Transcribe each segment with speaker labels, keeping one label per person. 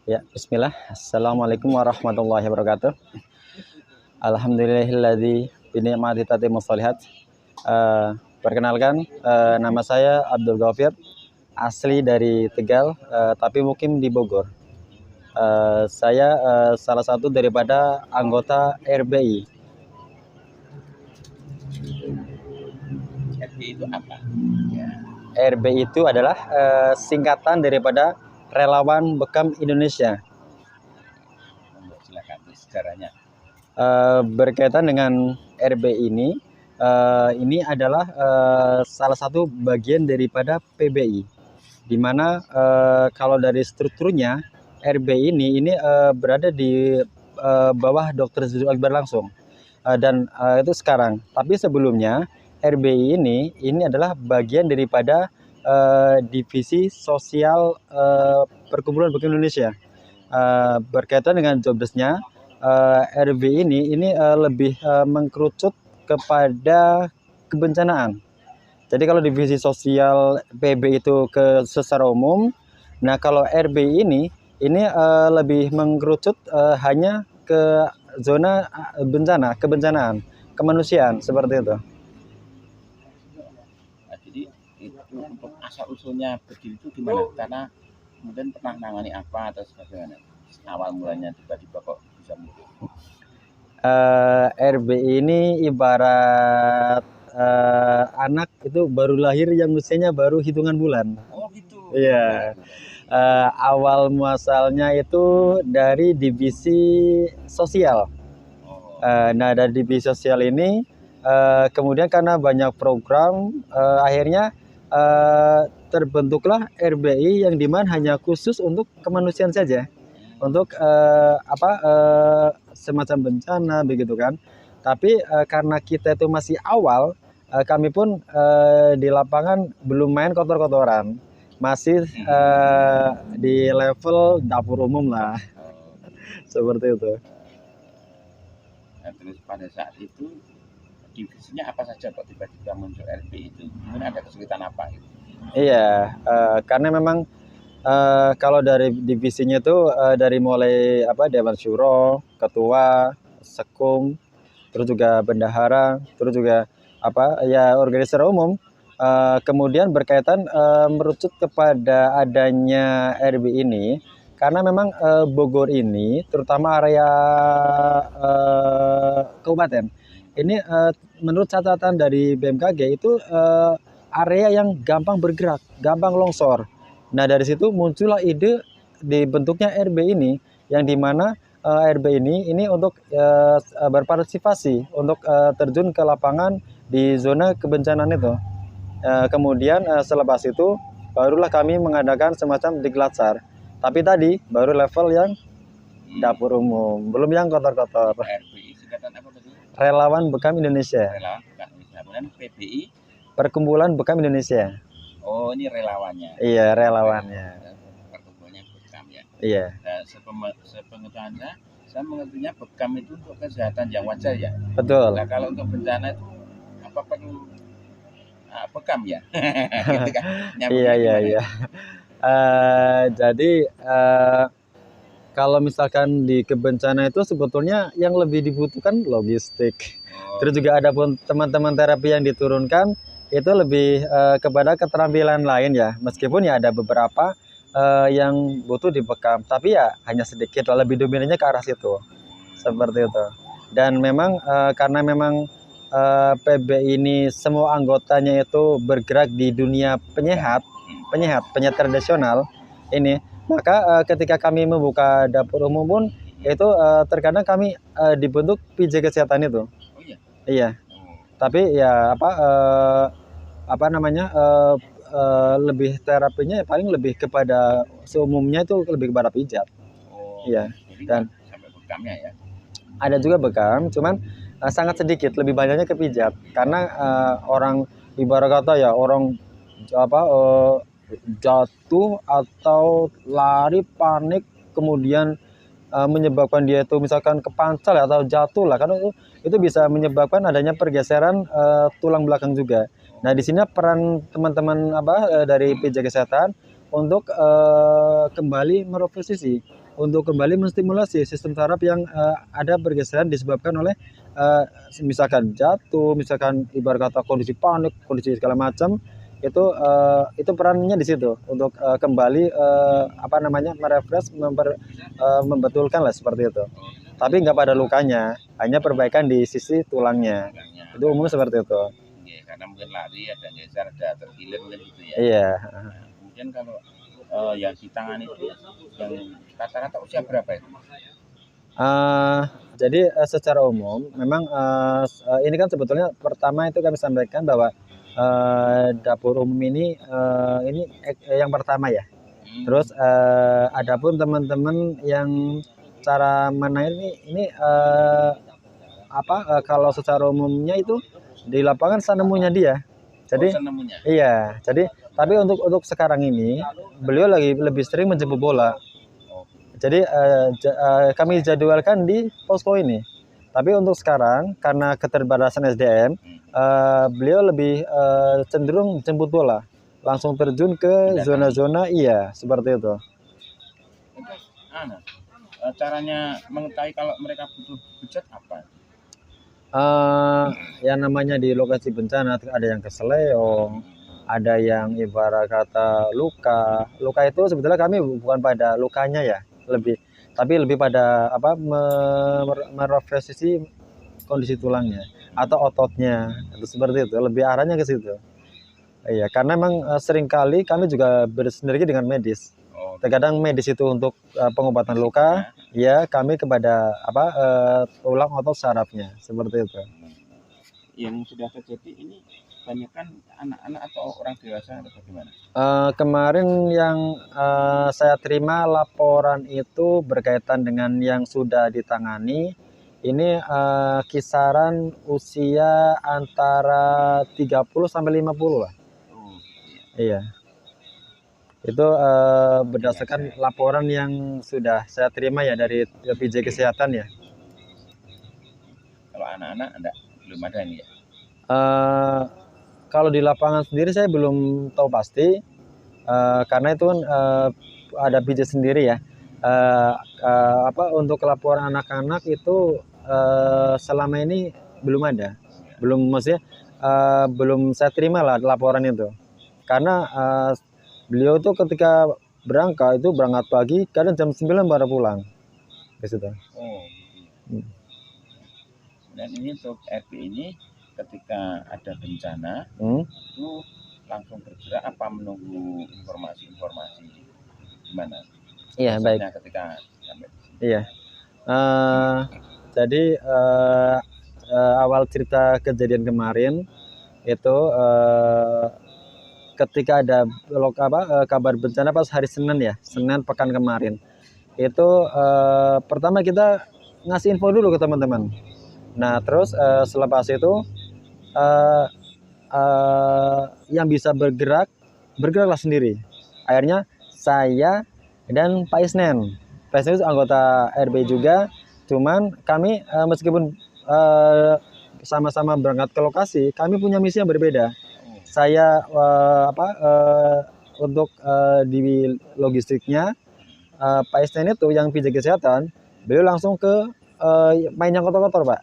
Speaker 1: Ya, bismillah. Assalamualaikum warahmatullahi wabarakatuh. Alhamdulillahilladzi bi ni'mati tatimmus shalihat. Perkenalkan, nama saya Abdul Ghafir, asli dari Tegal, tapi mukim di Bogor. Saya salah satu daripada anggota RBI.
Speaker 2: RBI itu apa? Ya.
Speaker 1: RBI itu adalah singkatan daripada Relawan Bekam Indonesia.
Speaker 2: Silakan sejarahnya.
Speaker 1: Berkaitan dengan RBI ini adalah salah satu bagian daripada PBI, di mana kalau dari strukturnya RBI ini berada di bawah Dr. Zul Akbar langsung, dan itu sekarang. Tapi sebelumnya RBI ini adalah bagian daripada divisi sosial Perkumpulan Bekam Indonesia. Berkaitan dengan jobdesknya, RB ini lebih mengkerucut kepada kebencanaan. Jadi kalau divisi sosial PB itu ke secara umum, nah kalau RB ini lebih mengkerucut hanya ke zona bencana, kebencanaan, kemanusiaan seperti itu.
Speaker 2: Nah, jadi itu untuk asal usulnya berdiri itu gimana? Karena kemudian pernah nangani apa atau sebagainya? Awal mulanya tiba-tiba kok bisa muncul?
Speaker 1: RBI ini ibarat anak itu baru lahir yang usianya baru hitungan bulan.
Speaker 2: Oh gitu.
Speaker 1: Iya. Awal muasalnya itu dari divisi sosial. Nah, dari divisi sosial ini kemudian karena banyak program, akhirnya terbentuklah RBI yang dimana hanya khusus untuk kemanusiaan saja, untuk semacam bencana begitu kan. Tapi karena kita itu masih awal, kami pun di lapangan belum main kotor-kotoran, masih di level dapur umum lah. Seperti itu.
Speaker 2: Nah, terus pada saat itu divisinya apa saja kok tiba-tiba muncul RBI itu? Mungkin ada kesulitan apa gitu?
Speaker 1: Iya, karena memang kalau dari divisinya itu dari mulai Dewan Syuro, Ketua, Sekum, terus juga Bendahara, terus juga organisator umum. Kemudian berkaitan merucut kepada adanya RB ini karena memang Bogor ini terutama area kabupaten ini menurut catatan dari BMKG itu area yang gampang bergerak, gampang longsor. Nah, dari situ muncullah ide dibentuknya RB ini, yang dimana RB ini untuk berpartisipasi, untuk terjun ke lapangan di zona kebencanaan itu. Kemudian selepas itu barulah kami mengadakan semacam diklat-sar. Tapi tadi baru level yang dapur umum, belum yang kotor-kotor.
Speaker 2: RBI singkatan apa tadi?
Speaker 1: Relawan Bekam Indonesia.
Speaker 2: Relawan Bekam Indonesia. Kemudian PBI?
Speaker 1: Perkumpulan Bekam Indonesia.
Speaker 2: Oh, ini relawannya.
Speaker 1: Iya, relawannya.
Speaker 2: Perkumpulannya Bekam ya.
Speaker 1: Iya.
Speaker 2: Nah, sepengetahuan saya mengertinya Bekam itu untuk kesehatan yang wajar ya.
Speaker 1: Betul.
Speaker 2: Nah, kalau untuk bencana itu apa perlu Bekam ya? Gitu kan?
Speaker 1: Iya. Jadi kalau misalkan di kebencana itu sebetulnya yang lebih dibutuhkan logistik. Terus juga ada pun teman-teman terapi yang diturunkan itu lebih kepada keterampilan lain ya. Meskipun ya ada beberapa yang butuh dibekam, tapi ya hanya sedikit, lebih dominannya ke arah situ. Seperti itu. Dan memang karena memang PB ini semua anggotanya itu bergerak di dunia penyehat tradisional ini, maka ketika kami membuka dapur umum pun itu terkadang kami dibentuk PJ kesehatan itu.
Speaker 2: Oh iya.
Speaker 1: Iya. Tapi ya lebih terapinya paling lebih kepada seumumnya itu lebih kepada pijat. Iya. Dan
Speaker 2: sampai bekamnya ya.
Speaker 1: Ada juga bekam, cuman sangat sedikit, lebih banyaknya ke pijat. Karena orang ibarat kata ya orang jatuh atau lari panik kemudian menyebabkan dia itu misalkan kepancal atau jatuh lah, karena itu bisa menyebabkan adanya pergeseran tulang belakang juga. Nah, di sini peran teman-teman dari PJ Kesehatan untuk kembali mereposisi untuk kembali menstimulasi sistem saraf yang ada pergeseran disebabkan oleh misalkan jatuh, misalkan ibarat kata kondisi panik, kondisi segala macam, itu perannya di situ untuk kembali apa namanya merefresh, membetulkan lah seperti itu. Tapi nggak pada lukanya, hanya perbaikan di sisi tulangnya. Itu umum seperti itu.
Speaker 2: Iya, karena mungkin lari ada geser, ada terkilir mungkin gitu ya.
Speaker 1: Iya.
Speaker 2: Kemudian kalau yang di tangan itu yang rata-rata usia berapa itu?
Speaker 1: Jadi secara umum memang ini kan sebetulnya pertama itu kami sampaikan bahwa dapur umum ini yang pertama ya. Terus adapun teman-teman yang cara mana ini kalau secara umumnya itu di lapangan sanemunya dia. Jadi
Speaker 2: Senemunya.
Speaker 1: iya, jadi tapi untuk sekarang ini beliau lagi lebih sering menjemput bola. Jadi kami jadwalkan di posko ini. Tapi untuk sekarang karena keterbatasan SDM, beliau lebih cenderung jemput bola, langsung terjun ke zona-zona, iya seperti itu.
Speaker 2: Caranya mengetahui kalau mereka butuh budget apa?
Speaker 1: Yang namanya di lokasi bencana ada yang keseleo, ada yang ibarat kata luka. Luka itu sebetulnya kami bukan pada lukanya ya, tapi lebih pada merefleksi kondisi tulangnya atau ototnya, itu seperti itu. Lebih arahnya ke situ. Iya, karena memang seringkali kami juga bersinergi dengan medis. Terkadang medis itu untuk pengobatan luka, ya kami kepada tulang otot sarafnya, seperti itu.
Speaker 2: Yang sudah terjadi ini banyak kan anak-anak atau orang dewasa atau bagaimana?
Speaker 1: Kemarin yang saya terima laporan itu berkaitan dengan yang sudah ditangani. Ini kisaran usia antara 30 sampai 50 lah. Iya. Itu berdasarkan laporan yang sudah saya terima ya dari PJ Kesehatan ya.
Speaker 2: Kalau anak-anak belum ada ini ya?
Speaker 1: Kalau di lapangan sendiri saya belum tahu pasti, karena itu kan ada PJ sendiri ya. Untuk laporan anak-anak itu selama ini belum ada, maksudnya belum saya terima lah laporan itu, karena beliau tuh ketika berangkat pagi, kadang jam 9 baru pulang ke situ.
Speaker 2: Dan ini untuk RP ini ketika ada bencana itu langsung bergerak apa menunggu informasi gimana?
Speaker 1: Iya, baik.
Speaker 2: Ketika sampai di sini.
Speaker 1: Iya. Jadi awal cerita kejadian kemarin itu ketika ada kabar bencana pas hari Senin ya, Senin pekan kemarin. Itu pertama kita ngasih info dulu ke teman-teman. Nah, terus selepas itu yang bisa bergeraklah sendiri. Akhirnya saya dan Pak Isnen. Pak Isnen itu anggota RB juga, cuman kami meskipun sama-sama berangkat ke lokasi, kami punya misi yang berbeda. Saya untuk di logistiknya, Pak Isnen itu yang PJ Kesehatan, beliau langsung ke main yang kotor-kotor Pak,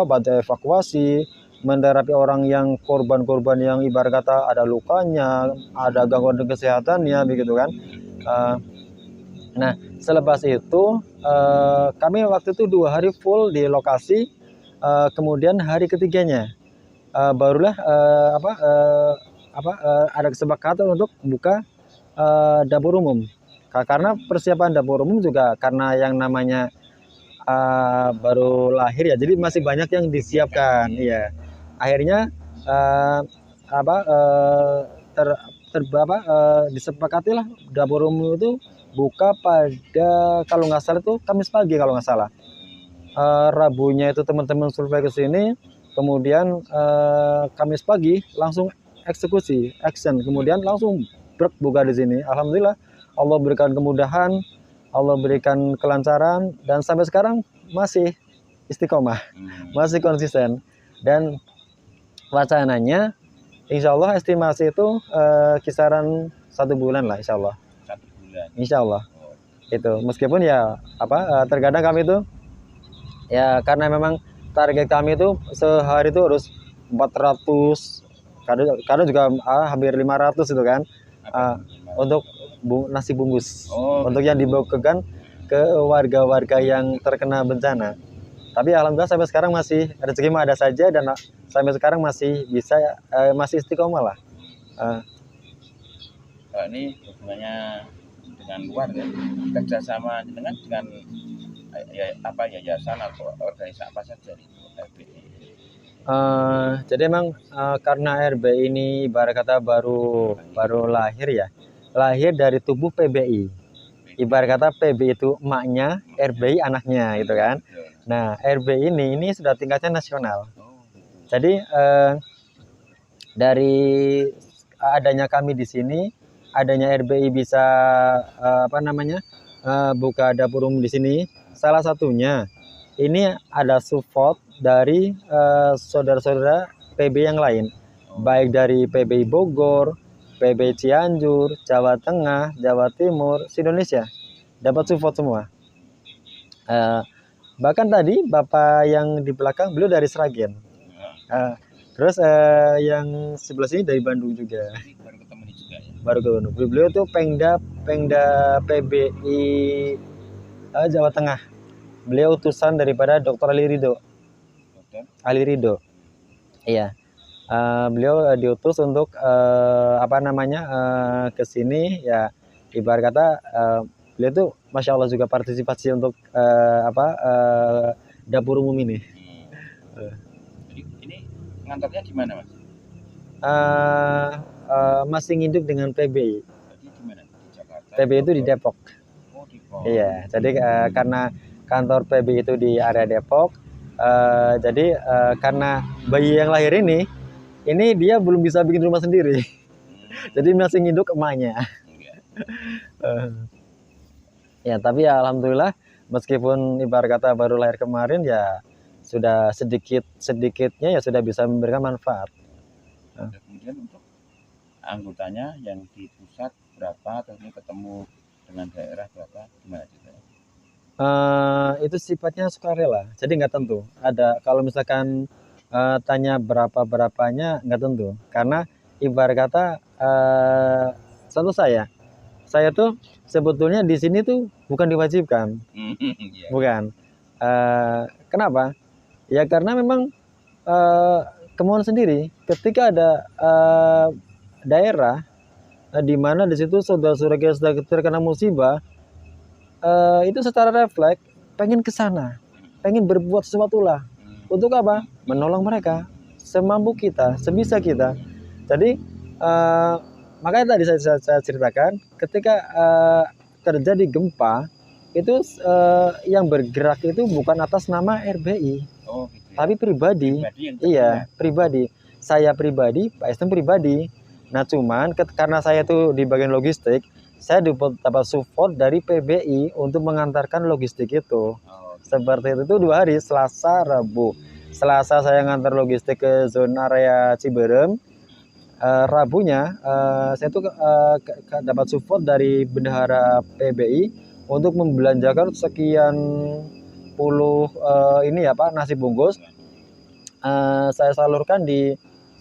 Speaker 1: bantu evakuasi, menterapi orang yang korban-korban yang ibarat kata ada lukanya, ada gangguan kesehatannya, begitu kan. Nah, selepas itu kami waktu itu 2 hari full di lokasi, kemudian hari ketiganya barulah ada kesepakatan untuk buka dapur umum. Karena persiapan dapur umum juga karena yang namanya baru lahir ya, jadi masih banyak yang disiapkan. Iya. Akhirnya disepakatilah dapur umum itu buka pada kalau nggak salah itu Kamis pagi kalau nggak salah. Rabunya itu teman-teman survei ke sini, kemudian Kamis pagi langsung eksekusi, action, kemudian langsung buka di sini. Alhamdulillah Allah berikan kemudahan, Allah berikan kelancaran, dan sampai sekarang masih istiqomah, masih konsisten. Dan wacananya insya Allah estimasi itu kisaran 1 bulan lah insya Allah.
Speaker 2: 1 bulan.
Speaker 1: Insya Allah. Itu meskipun ya terkadang kami itu ya karena memang target kami itu sehari itu harus 400, kadang juga hampir 500 itu kan, untuk nasi bungkus, untuk yang dibagikan ke warga-warga yang terkena bencana. Tapi alhamdulillah sampai sekarang masih rezeki mah ada saja, dan sampai sekarang masih bisa, masih istiqomah lah.
Speaker 2: Ini hubungannya dengan luar ya, kerjasama dengan yayasan atau organisasi apa saja itu RBI?
Speaker 1: Jadi emang karena RBI ini ibarat kata baru lahir ya, lahir dari tubuh PBI. Ibarat kata PBI itu emaknya, RBI anaknya gitu kan. Nah, RBI ini sudah tingkatnya nasional. Jadi dari adanya kami di sini, adanya RBI bisa buka dapur umum di sini. Salah satunya ini ada support dari saudara-saudara PB yang lain, baik dari PBI Bogor, PBI Cianjur, Jawa Tengah, Jawa Timur, se-Indonesia dapat support semua. Bahkan tadi Bapak yang di belakang beliau dari Sragen. Terus yang sebelah sini dari Bandung juga.
Speaker 2: Baru ketemu nih juga ya.
Speaker 1: Baru ketemu. Beliau tuh Pengda PBI Jawa Tengah. Beliau utusan daripada Dr. Ali Ridho. Ali Ridho. Iya. Beliau diutus untuk ke sini ya, ibarat kata beliau tuh Masya Allah juga partisipasi untuk dapur umum ini.
Speaker 2: Jadi ini ngantornya di mana, Mas?
Speaker 1: Masih nginduk dengan PBI.
Speaker 2: Jadi di mana? Di Jakarta.
Speaker 1: PBI itu di Depok.
Speaker 2: Oh, di Depok.
Speaker 1: Iya, jadi karena kantor PBI itu di area Depok, jadi karena bayi yang lahir ini dia belum bisa bikin rumah sendiri. Jadi masih nginduk emaknya. Ya, tapi ya alhamdulillah meskipun ibarat kata baru lahir kemarin ya sudah sedikitnya ya sudah bisa memberikan manfaat.
Speaker 2: Kemudian untuk anggotanya yang di pusat berapa, terus ini ketemu dengan daerah berapa, gimana ceritanya?
Speaker 1: Itu sifatnya sukarela, jadi nggak tentu. Ada kalau misalkan tanya berapanya nggak tentu, karena ibarat kata satu saya tuh sebetulnya di sini tuh bukan diwajibkan, bukan. Kenapa? Ya karena memang kemauan sendiri. Ketika ada daerah di mana di situ saudara-saudara kita sudah terkena musibah, itu secara refleks pengen ke sana, pengen berbuat sesuatu lah. Untuk apa? Menolong mereka semampu kita, sebisa kita. Jadi makanya tadi saya ceritakan ketika terjadi gempa itu yang bergerak itu bukan atas nama RBI, tapi pribadi. Iya, pribadi. Saya pribadi, Pak Estem pribadi. Nah, cuman karena saya itu di bagian logistik, saya dapat support dari PBI untuk mengantarkan logistik itu. Seperti itu 2 hari, Selasa, Rabu. Selasa saya ngantar logistik ke zona area Ciberem. Rabunya saya tuh dapat support dari bendahara PBI untuk membelanjakan sekian puluh nasi bungkus. Saya salurkan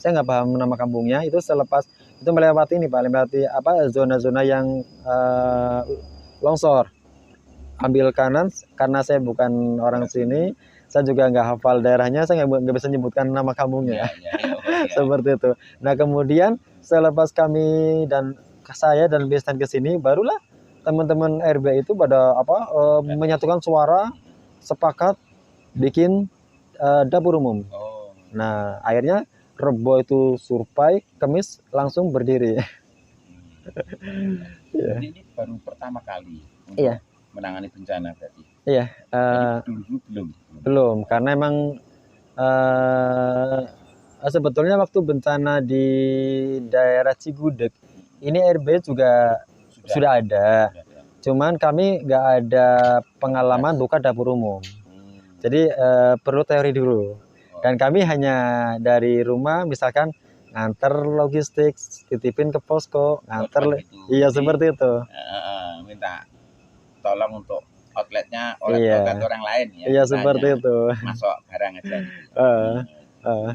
Speaker 1: saya nggak paham nama kampungnya, itu selepas itu melewati zona-zona yang longsor. Ambil kanan, karena saya bukan orang sini, saya juga nggak hafal daerahnya, saya nggak bisa menyebutkan nama kampungnya. Seperti itu. Nah, kemudian selepas kami dan saya dan Bestan ke sini, barulah teman-teman RB itu pada menyatukan suara, sepakat bikin dapur umum. Nah, akhirnya Rebo itu survei, Kamis langsung berdiri.
Speaker 2: Ini baru pertama kali untuk menangani bencana berarti.
Speaker 1: Iya.
Speaker 2: Dulu
Speaker 1: belum, karena emang sebetulnya waktu bencana di daerah Cigudeg ini RB juga sudah ada. Cuman kami nggak ada pengalaman buka dapur umum. Jadi perlu teori dulu. Dan kami hanya dari rumah misalkan nganter logistik, titipin ke posko, nganter. Iya, seperti itu.
Speaker 2: Minta tolong untuk outletnya
Speaker 1: Iya.
Speaker 2: outlet orang lain ya.
Speaker 1: Iya
Speaker 2: Kita
Speaker 1: seperti
Speaker 2: hanya
Speaker 1: itu.
Speaker 2: masuk barang aja gitu.
Speaker 1: Heeh, heeh.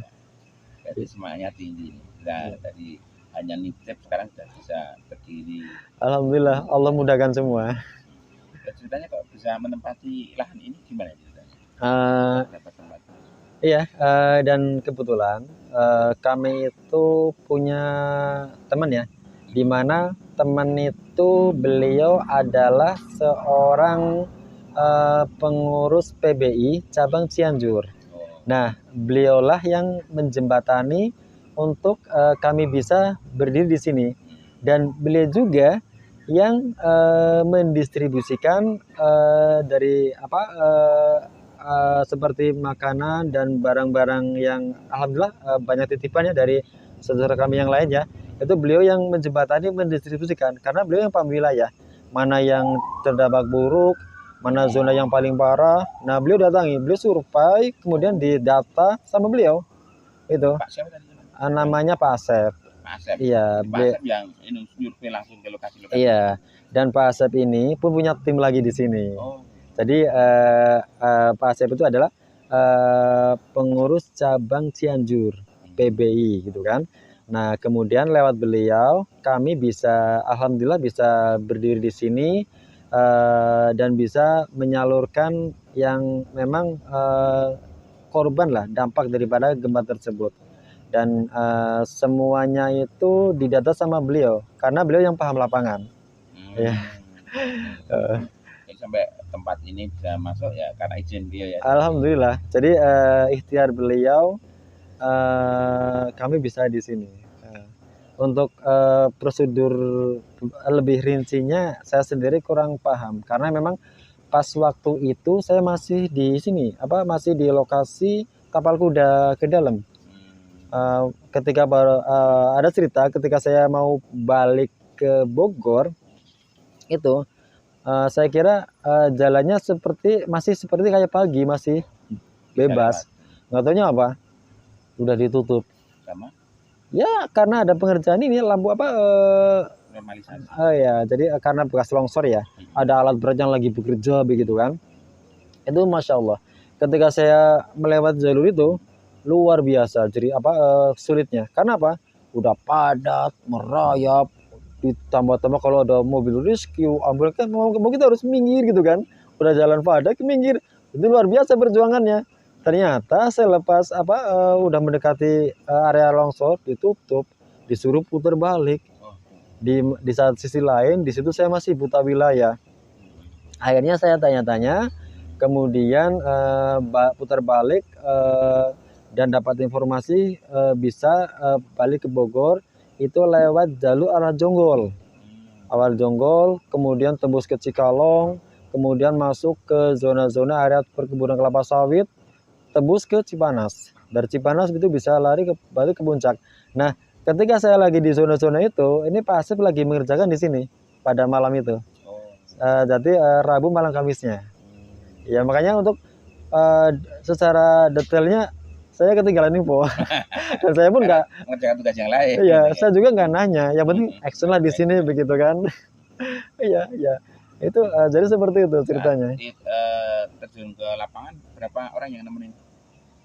Speaker 2: Jadi semuanya tinggi. Nah, tadi hanya nitip sekarang sudah bisa berdiri.
Speaker 1: Alhamdulillah Allah mudahkan semua.
Speaker 2: Ceritanya kok bisa menempati lahan ini gimana ceritanya?
Speaker 1: Eh,
Speaker 2: Dapat tempat.
Speaker 1: iya, dan kebetulan kami itu punya teman ya, di mana teman itu beliau adalah seorang pengurus PBI cabang Cianjur.
Speaker 2: Oh,
Speaker 1: Nah, beliaulah yang menjembatani untuk kami bisa berdiri di sini. Dan beliau juga yang mendistribusikan dari seperti makanan dan barang-barang yang alhamdulillah banyak titipannya dari saudara kami yang lain ya. Itu beliau yang menjembatani mendistribusikan karena beliau yang paham wilayah mana yang terdampak buruk, mana zona yang paling parah. Nah, beliau datangi, beliau survei, kemudian didata sama beliau. Itu
Speaker 2: Pak siapa tadi?
Speaker 1: namanya Pak Asep.
Speaker 2: Pak Asep.
Speaker 1: Iya,
Speaker 2: Pak Asep yang ini survei langsung ke lokasi-lokasi.
Speaker 1: iya. Dan Pak Asep ini pun punya tim lagi di sini.
Speaker 2: Oh,
Speaker 1: Jadi Pak Asep itu adalah pengurus cabang Cianjur PBI gitu kan. Nah, kemudian lewat beliau kami bisa alhamdulillah bisa berdiri di sini dan bisa menyalurkan yang memang korban lah dampak daripada gempa tersebut. Dan semuanya itu didata sama beliau karena beliau yang paham lapangan. Ya.
Speaker 2: Jadi sampai tempat ini bisa masuk ya karena izin beliau ya.
Speaker 1: Alhamdulillah. Jadi ikhtiar beliau kami bisa di sini. Untuk prosedur lebih rincinya saya sendiri kurang paham karena memang pas waktu itu saya masih di sini, masih di lokasi tapal kuda ke dalam. Ketika ada cerita ketika saya mau balik ke Bogor itu saya kira jalannya masih seperti kayak pagi, masih bebas. Nggak taunya apa? Udah ditutup.
Speaker 2: Sama?
Speaker 1: Ya karena ada pengerjaan ini lampu
Speaker 2: Normalisasi.
Speaker 1: ya jadi karena bekas longsor ya. Ada alat berat yang lagi bekerja begitu kan. Itu masya Allah. Ketika saya melewati jalur itu luar biasa. Jadi sulitnya. Karena apa? Udah padat, merayap. Ditambah-tambah kalau ada mobil rescue, ambulans kan mau kita harus minggir gitu kan. Udah jalan padat, minggir. Itu luar biasa perjuangannya. Ternyata selepas udah mendekati area longsor ditutup, disuruh putar balik. Di saat sisi lain di situ saya masih buta wilayah. Akhirnya saya tanya-tanya, kemudian putar balik dan dapat informasi bisa balik ke Bogor itu lewat jalur arah Jonggol. Awal Jonggol, kemudian tembus ke Cikalong, kemudian masuk ke zona-zona area perkebunan kelapa sawit, tembus ke Cipanas. Dari Cipanas itu bisa balik ke puncak. Nah, ketika saya lagi di zona-zona itu, ini Pak Asep lagi mengerjakan di sini pada malam itu. Jadi Rabu malam Kamisnya. Ya makanya untuk secara detailnya saya ketinggalan info. Dan saya pun nggak
Speaker 2: mengerjakan tugas yang lain.
Speaker 1: Iya, saya juga nggak nanya. Yang penting action lah di sini begitu kan. Iya, iya. Itu jadi seperti itu ceritanya.
Speaker 2: Terjun ke lapangan berapa orang yang nemenin?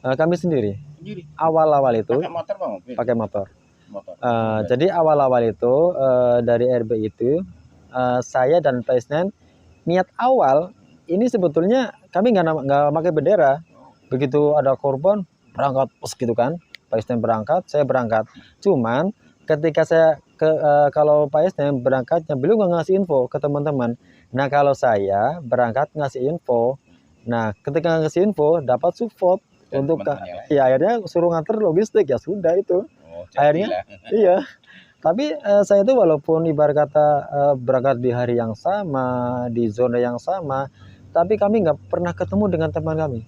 Speaker 1: Kami sendiri.
Speaker 2: Sendiri.
Speaker 1: Awal-awal itu
Speaker 2: pakai motor apa mobil?
Speaker 1: pakai motor.
Speaker 2: Motor.
Speaker 1: Jadi awal-awal itu dari RB itu saya dan Pak Isnen niat awal ini sebetulnya kami nggak pakai bendera. Begitu ada korban berangkat gitu kan. Pak Isnen berangkat, saya berangkat. Cuman ketika saya kalau Pak Isnen berangkatnya beliau nggak ngasih info ke teman-teman. Nah kalau saya berangkat ngasih info. Nah ketika ngasih info dapat support untuk ya akhirnya suruh nganter logistik ya sudah itu. Akhirnya iya. Tapi saya itu walaupun ibarat kata berangkat di hari yang sama, di zona yang sama, tapi kami nggak pernah ketemu dengan teman kami.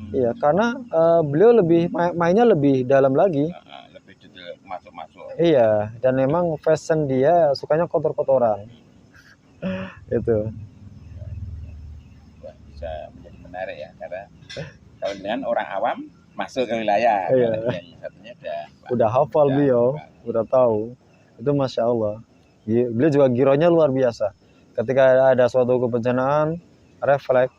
Speaker 1: Iya, karena beliau mainnya lebih dalam lagi.
Speaker 2: Lebih detail masuk-masuk.
Speaker 1: Iya, dan memang fashion dia sukanya kotor-kotoran. Itu.
Speaker 2: Wah, bisa menjadi menarik ya, karena kalau dengan orang awam masuk ke wilayah, yang satunya
Speaker 1: udah hafal beliau, udah tahu. Itu masya Allah. Beliau juga gironya luar biasa. Ketika ada suatu kebencanaan, refleks.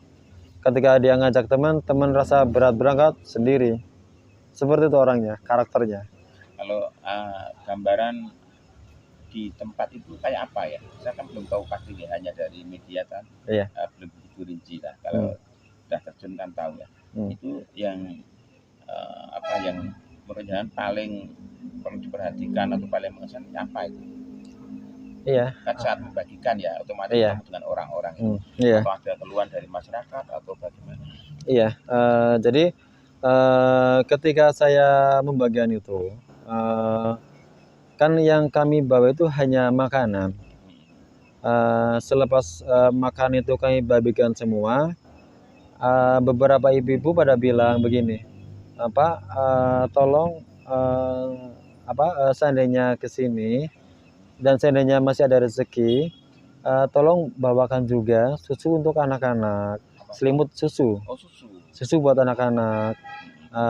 Speaker 1: Ketika dia ngajak teman rasa berat berangkat sendiri. Seperti itu orangnya, karakternya.
Speaker 2: Kalau gambaran di tempat itu kayak apa ya? Saya kan belum tahu pasti ya, hanya dari media kan.
Speaker 1: Iya.
Speaker 2: Belum begitu rinci lah. Kalau udah terjun kan tahu ya. Itu yang apa yang menurut paling perlu diperhatikan atau paling mengesan apa itu?
Speaker 1: Iya.
Speaker 2: Kan saat membagikan ya otomatis
Speaker 1: Iya.
Speaker 2: kamu dengan orang-orang
Speaker 1: Iya.
Speaker 2: atau ada keluhan dari masyarakat atau bagaimana?
Speaker 1: Iya. Jadi ketika saya membagikan itu, kan yang kami bawa itu hanya makanan. Selepas makan itu kami bagikan semua. Beberapa ibu-ibu pada bilang begini, tolong seandainya ke sini dan seandainya masih ada rezeki, tolong bawakan juga susu untuk anak-anak, selimut susu.
Speaker 2: Oh, susu.
Speaker 1: Susu buat anak-anak,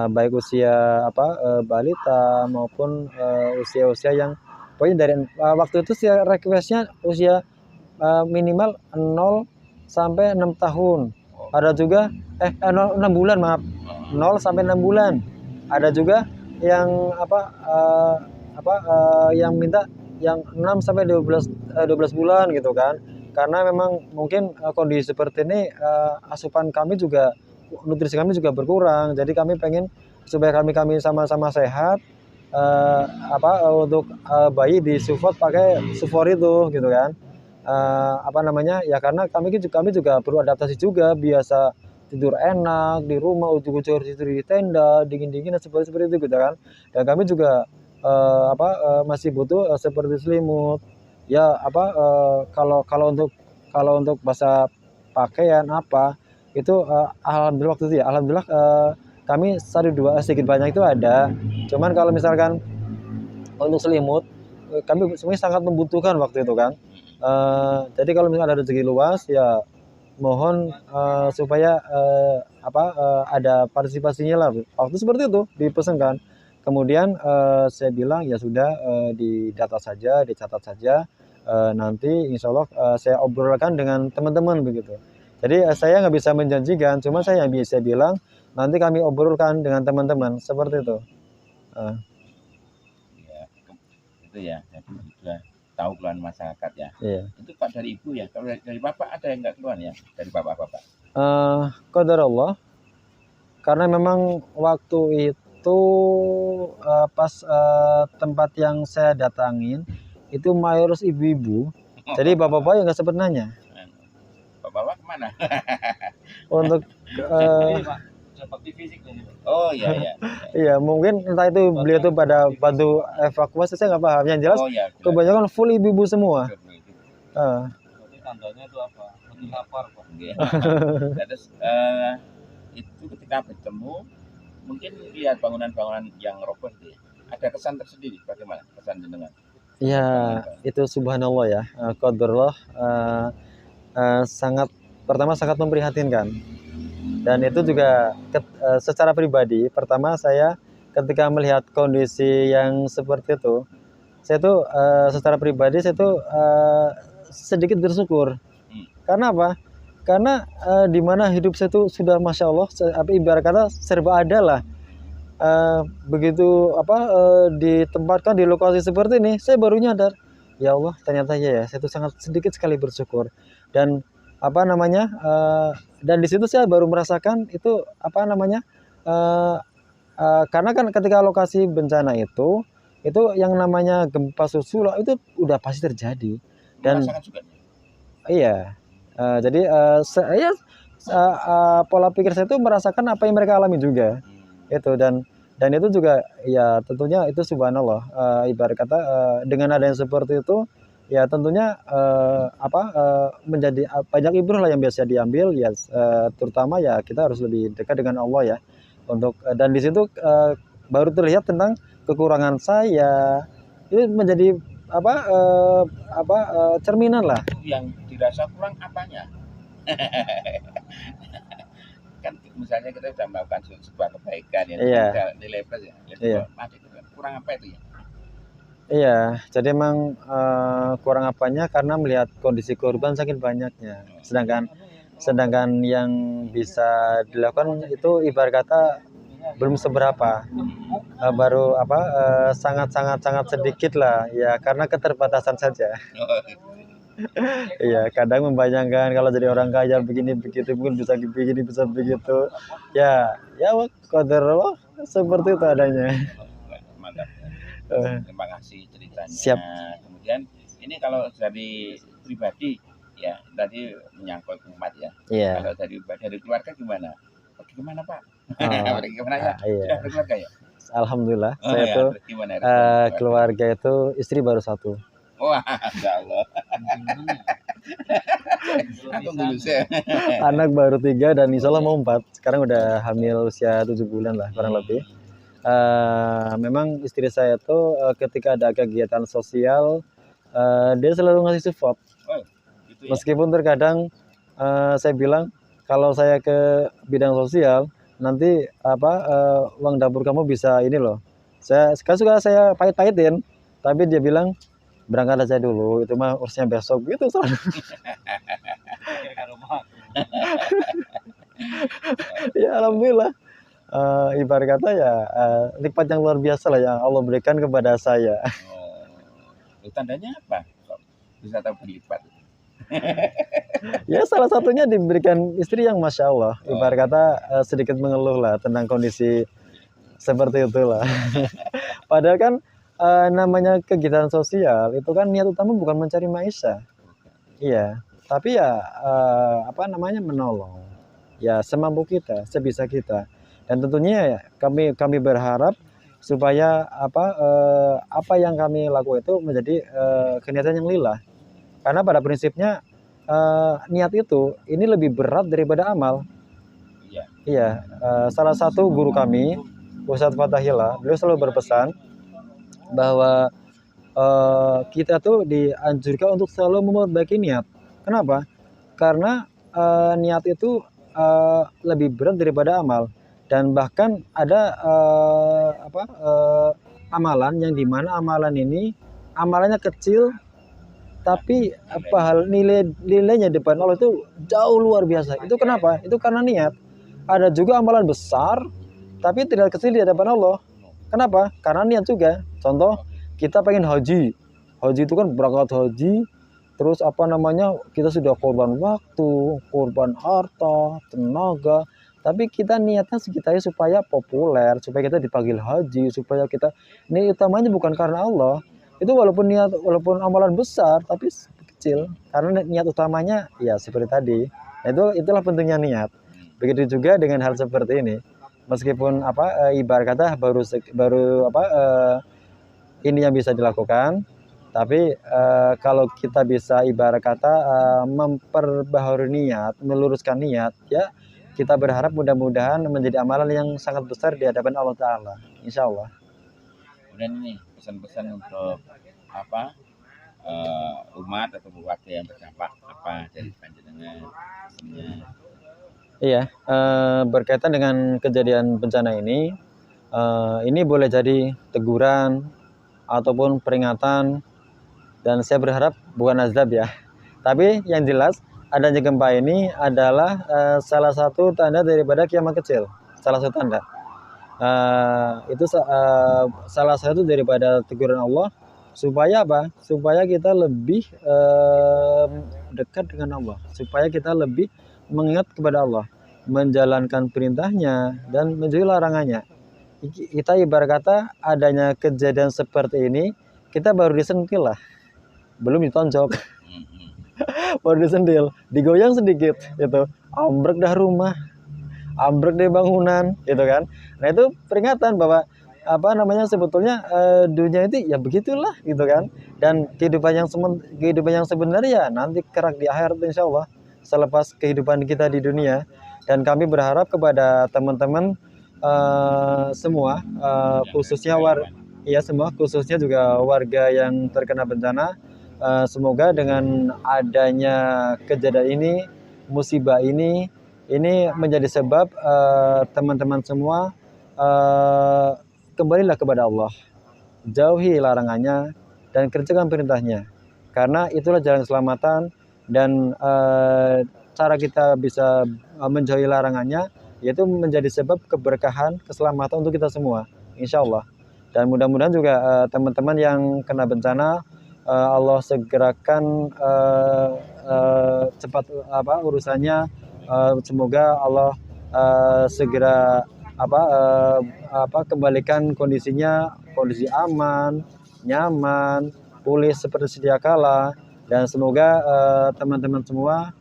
Speaker 1: baik usia balita maupun usia-usia yang pokoknya dari waktu itu sih requestnya usia minimal 0 sampai 6 tahun. Ada juga 6 bulan maaf, 0 sampai 6 bulan. Ada juga yang yang minta yang 6 sampai 12 bulan gitu kan. Karena memang mungkin kondisi seperti ini asupan kami juga, nutrisi kami juga berkurang. Jadi kami pengen supaya kami sama-sama sehat, untuk bayi disupport pakai sufor itu gitu kan. Ya karena kami juga perlu adaptasi juga, biasa tidur enak di rumah, ujung-ujung harus tidur di tenda dingin-dingin seperti itu gitu kan. Dan kami juga masih butuh seperti selimut ya, kalau untuk basah pakaian itu alhamdulillah waktu itu ya, alhamdulillah kami sedikit banyak itu ada. Cuman kalau misalkan untuk selimut kami semuanya sangat membutuhkan waktu itu kan. Jadi kalau misalkan ada rezeki luas ya mohon supaya ada partisipasinya lah. Waktu seperti itu dipesankan. Kemudian saya bilang ya sudah, didata saja, dicatat saja, nanti insya Allah saya obrolkan dengan teman-teman begitu. Jadi saya nggak bisa menjanjikan, cuma saya bisa bilang nanti kami obrolkan dengan teman-teman seperti itu.
Speaker 2: Ya, itu ya, jadi sudah tahu keluhan masyarakat ya.
Speaker 1: Iya.
Speaker 2: Itu Pak dari Ibu ya. Kalau dari Bapak ada yang nggak keluhan ya dari Bapak-bapak?
Speaker 1: Qadarullah. Karena memang waktu itu pas tempat yang saya datangin itu mayoritas ibu-ibu. Jadi bapak-bapak yang nggak sempat nanya.
Speaker 2: Bapak-bapak kemana?
Speaker 1: Untuk
Speaker 2: seperti fisik. Oh iya.
Speaker 1: Iya, mungkin entah itu beliau tuh pada bantu evakuasi, saya nggak paham. Yang jelas kebanyakan full ibu-ibu semua.
Speaker 2: Jadi tandanya itu apa? Lagi lapar Pak. Terus itu ketika bertemu mungkin lihat bangunan-bangunan yang roboh itu ya. Ada kesan tersendiri, bagaimana kesan jenengan?
Speaker 1: Ya, itu subhanallah ya. Qadarullah sangat memprihatinkan. Dan itu juga secara pribadi, pertama saya ketika melihat kondisi yang seperti itu, saya tuh secara pribadi saya tuh sedikit bersyukur. Karena apa? Karena di mana hidup saya tuh sudah masya Allah, ibarat kata serba ada lah. Begitu ditempatkan di lokasi seperti ini, saya baru nyadar, ya Allah ternyata ya saya tuh sangat sedikit sekali bersyukur. Dan dan di situ saya baru merasakan itu karena kan ketika lokasi bencana itu yang namanya gempa susulan itu udah pasti terjadi. Dan iya, jadi saya pola pikir saya itu merasakan apa yang mereka alami juga itu. Dan itu juga ya tentunya itu subhanallah, ibarat kata dengan adanya seperti itu ya tentunya menjadi banyak ibrah lah yang biasa diambil ya, terutama ya kita harus lebih dekat dengan Allah ya untuk dan di situ baru terlihat tentang kekurangan saya itu menjadi cerminan lah.
Speaker 2: Yang dirasa kurang apanya? Kan misalnya kita sudah melakukan sebuah kebaikan ya, nilai plus ya, kurang apa itu ya?
Speaker 1: Iya, jadi emang kurang apanya karena melihat kondisi korban saking banyaknya. Sedangkan yang bisa dilakukan itu ibarat kata belum seberapa. Baru apa sangat sangat sangat sedikit lah ya karena keterbatasan saja. Iya, kadang membayangkan kalau jadi orang kaya begini begitu mungkin bisa begini bisa begitu. Ya, ya qadar Allah seperti itu adanya.
Speaker 2: Mantap.
Speaker 1: Eh,
Speaker 2: Terima kasih ceritanya.
Speaker 1: siap.
Speaker 2: Kemudian ini kalau dari pribadi ya tadi menyangkut umat ya.
Speaker 1: Iya.
Speaker 2: Kalau dari keluarga gimana? Pergi kemana Pak?
Speaker 1: Oh,
Speaker 2: Pergi kemana ya?
Speaker 1: iya.
Speaker 2: Sudah berkeluarga ya?
Speaker 1: Alhamdulillah,
Speaker 2: Oh,
Speaker 1: saya
Speaker 2: ya,
Speaker 1: tuh
Speaker 2: terus gimana respon
Speaker 1: keluarga itu istri baru satu.
Speaker 2: Wah, Masya Allah. Aku mulus ya.
Speaker 1: Anak baru 3 dan insya Allah mau 4. Sekarang udah hamil usia 7 bulan lah kurang lebih. Memang istri saya tuh ketika ada kegiatan sosial dia selalu ngasih support.
Speaker 2: Oh, gitu ya.
Speaker 1: Meskipun terkadang saya bilang kalau saya ke bidang sosial nanti uang dapur kamu bisa ini loh. Saya suka saya pahit-pahitin, tapi dia bilang berangkat aja dulu, itu mah urusnya besok gitu selalu. Ya alhamdulillah. Ibarat kata ya nikmat yang luar biasa lah yang Allah berikan kepada saya.
Speaker 2: Oh, tandanya apa? Kok bisa tahu berlipat?
Speaker 1: Ya salah satunya diberikan istri yang masya Allah. Ibarat kata sedikit mengeluh lah tentang kondisi seperti itulah. Padahal kan namanya kegiatan sosial itu kan niat utama bukan mencari maisha. Iya, tapi ya menolong. Ya semampu kita, sebisa kita. Dan tentunya ya, kami berharap supaya apa yang kami lakukan itu menjadi keniatan yang lillah. Karena pada prinsipnya niat itu ini lebih berat daripada amal.
Speaker 2: Iya.
Speaker 1: Iya, salah satu guru kami, Ustadz Fatahillah, beliau selalu berpesan bahwa kita tuh dianjurkan untuk selalu memperbaiki niat. Kenapa? Karena niat itu lebih berat daripada amal. Dan bahkan ada amalan yang dimana amalan ini amalannya kecil tapi nilainya depan Allah itu jauh luar biasa. Itu kenapa? Itu karena niat. Ada juga amalan besar tapi tidak kecil di hadapan Allah. Kenapa? Karena niat juga. Contoh, kita pengen haji. Haji itu kan berangkat haji, terus kita sudah korban waktu, korban harta, tenaga, tapi kita niatnya sekitarnya supaya populer, supaya kita dipanggil haji, supaya kita ini utamanya bukan karena Allah. Itu walaupun amalan besar tapi kecil karena niat utamanya ya seperti tadi. Nah, itulah pentingnya niat. Begitu juga dengan hal seperti ini. Meskipun ibarat kata baru ini yang bisa dilakukan, tapi kalau kita bisa ibarat kata memperbaharui niat, meluruskan niat, ya kita berharap mudah-mudahan menjadi amalan yang sangat besar di hadapan Allah Ta'ala, insya Allah.
Speaker 2: Kemudian ini pesan-pesan untuk umat atau warga yang terdampak dari panjenengan pesannya?
Speaker 1: Iya, berkaitan dengan kejadian bencana ini boleh jadi teguran ataupun peringatan, dan saya berharap bukan azab ya. Tapi yang jelas adanya gempa ini adalah salah satu tanda daripada kiamat kecil. Salah satu tanda. Salah satu daripada teguran Allah supaya apa? Supaya kita lebih dekat dengan Allah, supaya kita lebih mengingat kepada Allah, menjalankan perintahnya dan menjauhi larangannya. Kita ibarat kata adanya kejadian seperti ini, kita baru disentil lah, belum ditonjok. Baru disentil, digoyang sedikit, itu ambruk dah rumah, ambruk deh bangunan, gitu kan. Nah itu peringatan bahwa sebetulnya dunia itu ya begitulah, gitu kan. Dan kehidupan yang sebenarnya nanti kerak di akhirat insya Allah selepas kehidupan kita di dunia. Dan kami berharap kepada teman-teman semua, khususnya khususnya juga warga yang terkena bencana, semoga dengan adanya kejadian ini, musibah ini menjadi sebab teman-teman semua kembalilah kepada Allah, jauhi larangannya, dan kerjakan perintahnya. Karena itulah jalan keselamatan dan cara kita bisa menjauhi larangannya yaitu menjadi sebab keberkahan, keselamatan untuk kita semua, insya Allah. Dan mudah-mudahan juga teman-teman yang kena bencana Allah segerakan cepat urusannya. Semoga Allah segera kembalikan kondisi aman, nyaman, pulih seperti sedia kala, dan semoga teman-teman semua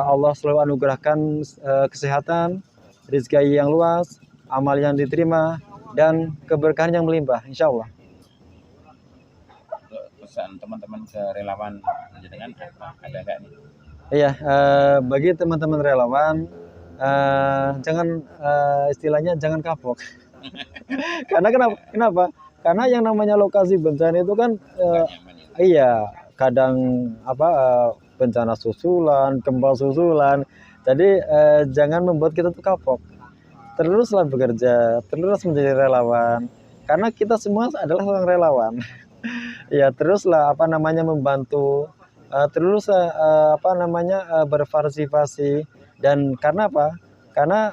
Speaker 1: Allah selalu anugerahkan kesehatan, rezeki yang luas, amal yang diterima, dan keberkahan yang melimpah, insya Allah.
Speaker 2: Pesan teman-teman ke relawan jenengan apa? Ada nggak nih?
Speaker 1: Iya, bagi teman-teman relawan, jangan istilahnya jangan kapok. Karena kenapa? Karena yang namanya lokasi bencana itu kan iya kadang bencana susulan, gempa susulan. Jadi jangan membuat kita tuh kapok. Teruslah bekerja, terus menjadi relawan. Karena kita semua adalah orang relawan. Ya teruslah membantu, terus berpartisipasi. Dan karena apa? Karena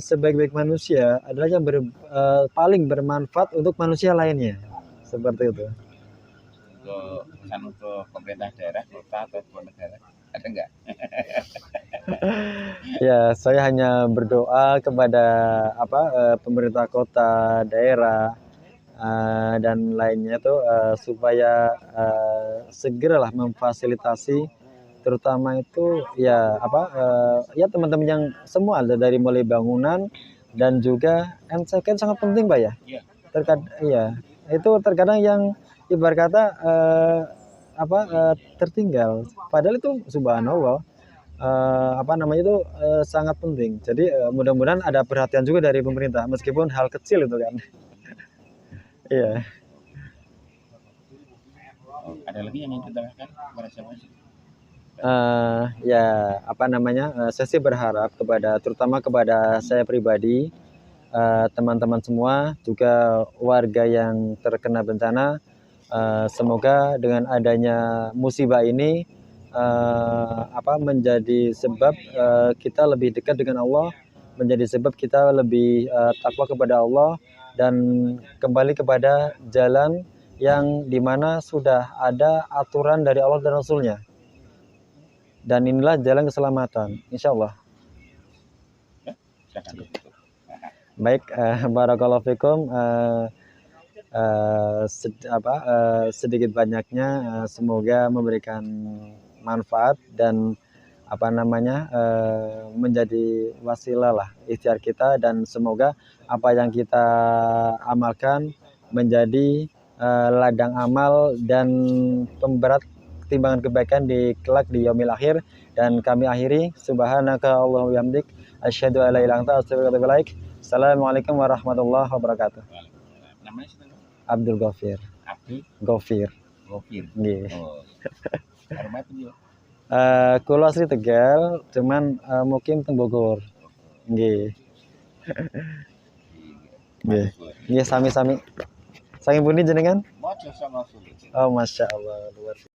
Speaker 1: sebaik-baik manusia adalah yang paling bermanfaat untuk manusia lainnya, seperti itu.
Speaker 2: Untuk pesan untuk pemerintah daerah, kota atau negara, ada nggak?
Speaker 1: Ya, saya hanya berdoa kepada pemerintah kota, daerah, dan lainnya itu supaya segeralah memfasilitasi, terutama itu ya teman-teman yang semua ada dari mulai bangunan dan juga MCK sangat penting Pak ya.
Speaker 2: Iya.
Speaker 1: Itu terkadang yang ibarat kata tertinggal, padahal itu subhanallah sangat penting. Jadi mudah-mudahan ada perhatian juga dari pemerintah meskipun hal kecil itu kan. Iya.
Speaker 2: Ada lagi yang ingin ditambahkan kepada siapa sih?
Speaker 1: Saya sih berharap terutama kepada saya pribadi, teman-teman semua, juga warga yang terkena bencana, semoga dengan adanya musibah ini menjadi sebab kita lebih dekat dengan Allah, menjadi sebab kita lebih takwa kepada Allah dan kembali kepada jalan yang dimana sudah ada aturan dari Allah dan Rasulnya. Dan inilah jalan keselamatan, insya Allah. Baik, barakallahu fikum. Sedikit banyaknya semoga memberikan manfaat dan menjadi wasilah lah ikhtiar kita, dan semoga apa yang kita amalkan menjadi ladang amal dan pemberat timbangan kebaikan di kelak di yaumil akhir. Dan kami akhiri, subhanaka Allahumma bihamdik asyhadu an la ilaha illa anta astaghfiruka wa atubu ilaik. Assalamualaikum warahmatullahi wabarakatuh.
Speaker 2: Namanya siapa?
Speaker 1: Abdul Ghafir.
Speaker 2: Abdul
Speaker 1: Ghafir.
Speaker 2: Nggih. Oh. Hormat dia.
Speaker 1: Kulo asli Tegal, cuman mukim teng Bogor. Nggih. Nggih. Nggih sami-sami. Saking pundi jenengan?
Speaker 2: Maca sama sulit.
Speaker 1: Oh, Masya Allah, luar biasa.